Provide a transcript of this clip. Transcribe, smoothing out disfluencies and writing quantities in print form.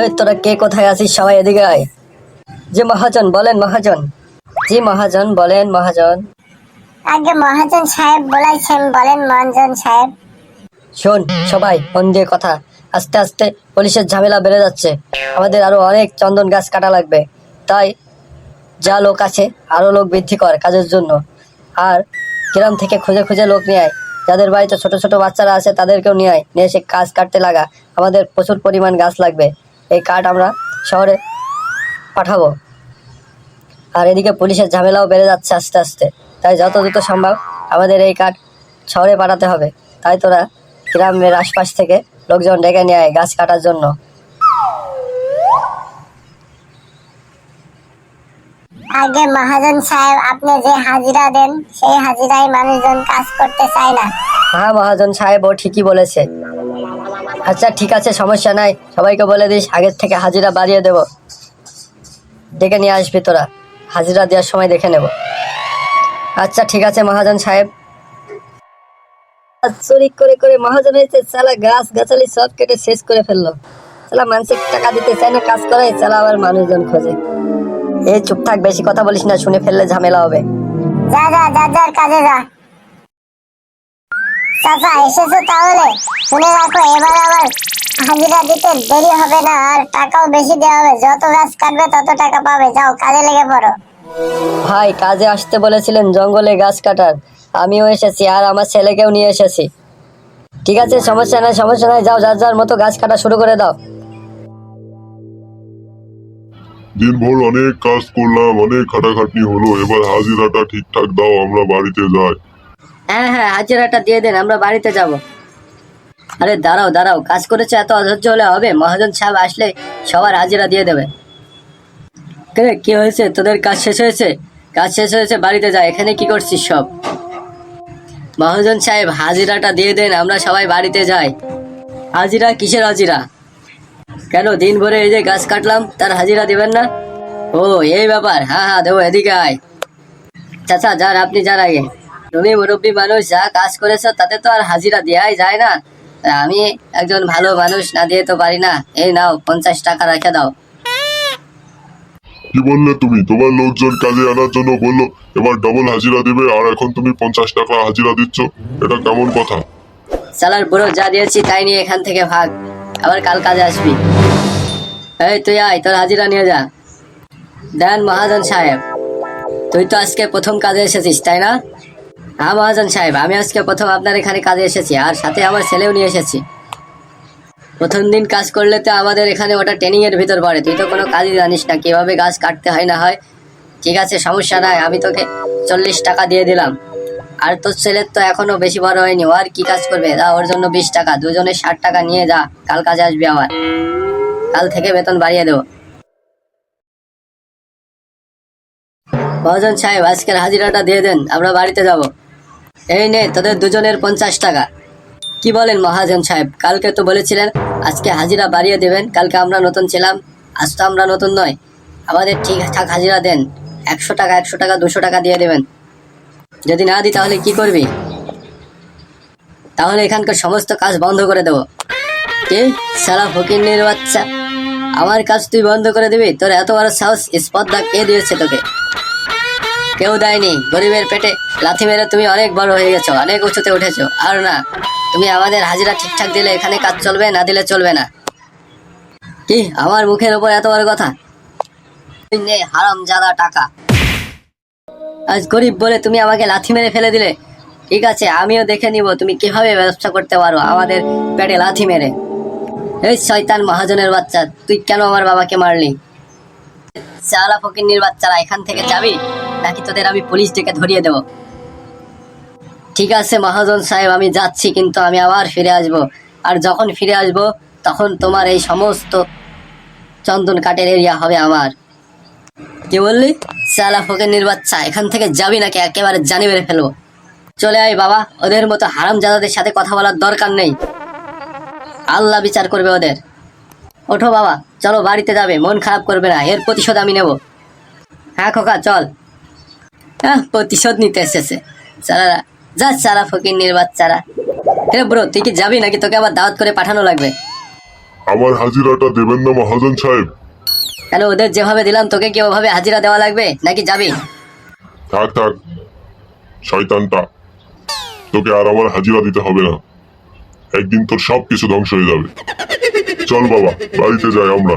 এই তোরা কে কোথায় আছিস? সবাই এদিকে আয়। যে মহাজন বলেন মহাজন। জি মহাজন বলেন মহাজন। আগে মহাজন সাহেব বলাইছেন, বলেন মহাজন সাহেব। শোন সবাই মন দিয়ে কথা। আস্তে আস্তে পুলিশের ঝামেলা বেড়ে যাচ্ছে, আমাদের আরো অনেক চন্দন গাছ কাটা লাগবে। তাই যা লোক আছে আরো লোক বৃদ্ধি কর কাজের জন্য। আর গ্রাম থেকে খুঁজে খুঁজে লোক নিয়ে আয়, যাদের বাড়িতে ছোট ছোট বাচ্চারা আছে তাদেরকেও নিয়ে আয়, নিয়ে এসে কাজ কাটতে লাগা। আমাদের প্রচুর পরিমাণ গাছ লাগবে, এই কাঠ আমরা শহরে পাঠাবো। আর এদিকে পুলিশের ঝামেলাও বেড়ে যাচ্ছে আস্তে আস্তে, তাই যত দ্রুত সম্ভব আমাদের এই কাঠ শহরে পাঠাতে হবে। তাই তোরা গ্রামের আশপাশ থেকে লোকজন ডেকে নিয়ে আয় গাছ কাটার জন্য। আগে মহাজন সাহেব, আপনি যে হাজিরা দেন সেই হাজিরায় মানুষজন কাজ করতে চায় না। হ্যাঁ মহাজন সাহেব, ও ঠিকই বলেছে। আচ্ছা ঠিক আছে, সমস্যা নাই, সবাইকে বলে দিস আগের থেকে হাজিরা বাড়িয়ে দেব। ডেকে নিয়ে আসবি তোরা, হাজিরা দেওয়ার সময় দেখে নেব। আচ্ছা ঠিক আছে মহাজন সাহেব। চুরি করে করে মহাজন হয়েছে, সালা গাছ গাছালি সব কেটে শেষ করে ফেললো। সালা মানসিক টাকা দিতে চায় না, কাজ করে সালা আবার মানুষজন খোঁজে। এই চুপ থাক, বেশি কথা বলিস না, শুনে ফেললে ঝামেলা হবে। যা যা যা যার কাজে যা। চাচা এসেছো তাহলে? শুনে রাখো, এবার আবার হাজিরা দিতে দেরি হবে না, আর টাকাও বেশি দেওয়া হবে। যত গাছ কাটবে তত টাকা পাবে। যাও কাজে লেগে পড়ো। ভাই কাজে আসতে বলেছিলেন জঙ্গলে গাছ কাটার, আমিও এসেছি আর আমার ছেলেকেও নিয়ে এসেছি। ঠিক আছে সমস্যা নাই সমস্যা নাই, যাও যার যার মতো গাছ কাটা শুরু করে দাও। দিনভর অনেক কাজ করলাম, অনেক খাটাখাটনি হলো, এবার হাজিরাটা ঠিকঠাক দাও, আমরা বাড়িতে যাই। হ্যাঁ হ্যাঁ হাজিরাটা দিয়ে দেন, আমরা বাড়িতে যাব। আরে দাঁড়াও দাঁড়াও, কাজ করেছে এত অধৈর্য হলে হবে? মহাজন সাহেব আসলে সবার হাজিরা দিয়ে দেবে। কি হয়েছে তোদের, কাজ শেষ হয়েছে? কাজ শেষ হয়েছে, বাড়িতে যা। এখানে কি করছিস সব? মহাজন সাহেব হাজিরাটা দিয়ে দেন, আমরা সবাই বাড়িতে যাই। হাজিরা? কিসের হাজিরা? কেন দিন ভরে এই যে গাছ কাটলাম তার হাজিরা দিবেন না? ও এই ব্যাপার, হ্যাঁ হ্যাঁ দেবো, এদিকে আয়। চাচা যান, আপনি যান আগে। তুমি মুরব্বী মানুষ, যা কাজ করেছো তাতে তো আর হাজিরা দেওয়াই যায় না। আমি একজন ভালো মানুষ, না দিয়ে তো পারি না। এই নাও 50 টাকা রেখে দাও। কি বললে তুমি? তোমার লোকজন কাজে আনার জন্য বললো এবার ডবল হাজিরা দিবে, আর এখন তুমি 50 টাকা হাজিরা দিচ্ছ? এটা কেমন কথা? সালার বুড়ো, যা দিয়েছি তাই নিয়ে এখান থেকে ভাগ, আবার কাল কাজে আসবি। এই তুই আয়, তোর হাজিরা নিয়ে যা। দেন মহাজন সাহেব, তুই তো আজকে প্রথম কাজে এসেছিস তাই না? হ্যাঁ মহাজন সাহেব, আমি আজকে প্রথম আপনার এখানে কাজে এসেছি, আর সাথে আমার ছেলেও নিয়ে এসেছি। প্রথম দিন কাজ করলে তো আমাদের এখানে ওটা ট্রেনিং এর ভিতর পড়ে, তুই তো কোনো কাজই জানিস না কিভাবে গাছ কাটতে হয় না হয়। ঠিক আছে সমস্যা নাই, আমি তোকে 40 টাকা দিয়ে দিলাম। আর তোর ছেলের তো এখনো বেশি বড় হয়নি, ও আর কি কাজ করবে? যা, ওর জন্য 20 টাকা, দুজনে 60 টাকা নিয়ে যা, কাল কাজে আসবি আবার। কাল থেকে বেতন বাড়িয়ে দেবো। মহাজন সাহেব আজকের হাজিরাটা দিয়ে দেন, আমরা বাড়িতে যাব। এই নে তোদের দুজনের 50 টাকা। কি বলেন মহাজন সাহেব? কালকে তো বলেছিলেন আজকে হাজিরা বাড়িয়ে দেবেন, কালকে আমরা নতুন ছিলাম, আজ তো আমরা নতুন নয়। আমাদের ঠিকঠাক হাজিরা দেন, 100 টাকা 100 টাকা 200 টাকা দিয়ে দেবেন। যদি না দিই তাহলে কি করবি? তাহলে এখানকার সমস্ত কাজ বন্ধ করে দেবো। কি শালা ফকিন্নির বাচ্চা, আমার কাজ তুই বন্ধ করে দিবি? তোর এত বড় সাহস, স্পর্ধা কে দিয়েছে তোকে? কেউ দেয়নি। গরিবের পেটে লাথি মেরে তুমি অনেক বড় হয়ে গেছো, অনেক উঁচুতে উঠেছো। আর না, তুমি আমাদের হাজিরা ঠিকঠাক দিলে এখানে কাজ চলবে, না দিলে চলবে না। কি আমার মুখের উপর এত বড় কথা? হারামজাদা টাকা, আজ গরিব বলে তুমি আমাকে লাথি মেরে ফেলে দিলে। ঠিক আছে, আমিও দেখে নিব তুমি কিভাবে ব্যবসা করতে পারো আমাদের পেটে লাথি মেরে। এই শয়তান মহাজনের বাচ্চা, তুই কেন আমার বাবাকে মারলি? শালা ফকিন্নির বাচ্চারা, এখান থেকে যাবি নাকি তোদের আমি পুলিশ ডেকে ধরিয়ে দেব? ঠিক আছে মহাজন সাহেব, আমি যাচ্ছি, কিন্তু আমি আবার ফিরে আসব। আর যখন ফিরে আসব তখন তোমার এই সমস্ত চন্দন কাঠের এরিয়া হবে আমার। কি বললি? শালা ফকিন্নির বাচ্চা, এখান থেকে যাবি নাকি একেবারে জানি মেরে ফেলবো। চলে আয় বাবা, ওদের মতো হারামজাদাদের সাথে কথা বলার দরকার নেই, আল্লাহ বিচার করবে ওদের। ওঠো বাবা, চলো বাড়িতে যাবে, মন খারাপ করবে না, এর প্রতিশোধ আমি নেব। হ্যাঁ খোকা চল। হ্যাঁ প্রতিশোধ নিতে এসেছে সারারা, যা সারা ফকিন্নির বাচ্চারা। হে ব্রো, তুই কি যাবি নাকি তোকে আবার দাওয়াত করে পাঠানো লাগবে? আমার হাজিরাটা দেবেন না মহাজন সাহেব? কেন ওদের যেভাবে দিলাম তোকে কি ওভাবে হাজিরা দেওয়া লাগবে নাকি যাবি? থাক থাক শয়তানটা, তোকে আর আমার হাজিরা দিতে হবে না, একদিন তোর সব কিছু ধ্বংস হয়ে যাবে। চল বাবা, বাড়িতে যাই আমরা।